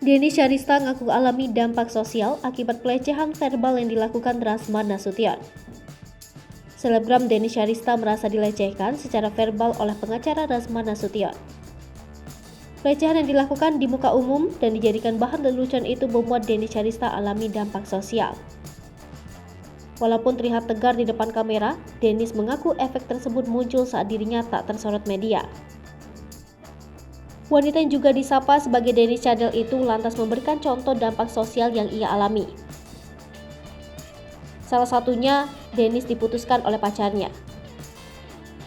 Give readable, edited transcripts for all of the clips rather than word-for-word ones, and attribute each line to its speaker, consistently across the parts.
Speaker 1: Denny Syarista ngaku alami dampak sosial akibat pelecehan verbal yang dilakukan Rasman Nasution. Selebgram Denny Syarista merasa dilecehkan secara verbal oleh pengacara Rasman Nasution. Pelecehan yang dilakukan di muka umum dan dijadikan bahan lelucon itu membuat Denny Syarista alami dampak sosial. Walaupun terlihat tegar di depan kamera, Dennis mengaku efek tersebut muncul saat dirinya tak tersorot media. Wanita yang juga disapa sebagai Denny Cadel itu lantas memberikan contoh dampak sosial yang ia alami. Salah satunya, Dennis diputuskan oleh pacarnya.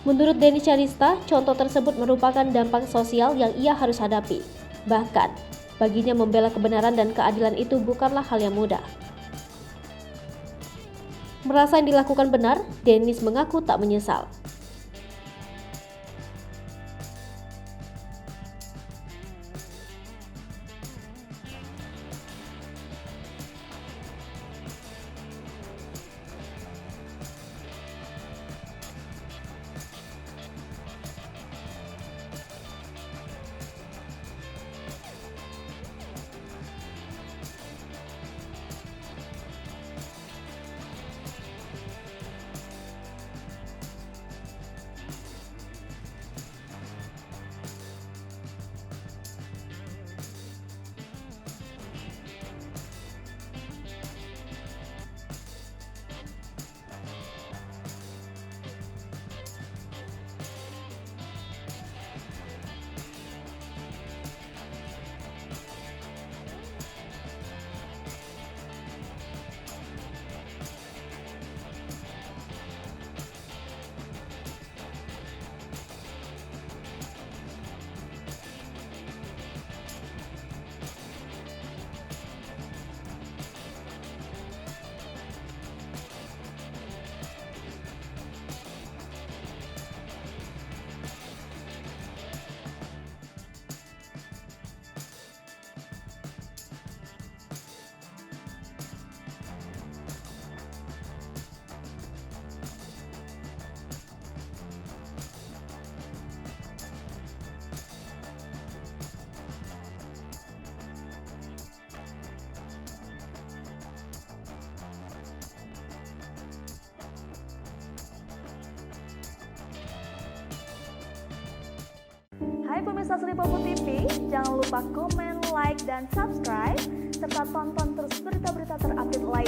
Speaker 1: Menurut Denny Syarista, contoh tersebut merupakan dampak sosial yang ia harus hadapi. Bahkan, baginya membela kebenaran dan keadilan itu bukanlah hal yang mudah. Merasa yang dilakukan benar, Dennis mengaku tak menyesal.
Speaker 2: Hai pemirsa Sri Popo TV, jangan lupa komen, like, dan subscribe, serta tonton terus berita-berita terupdate lainnya.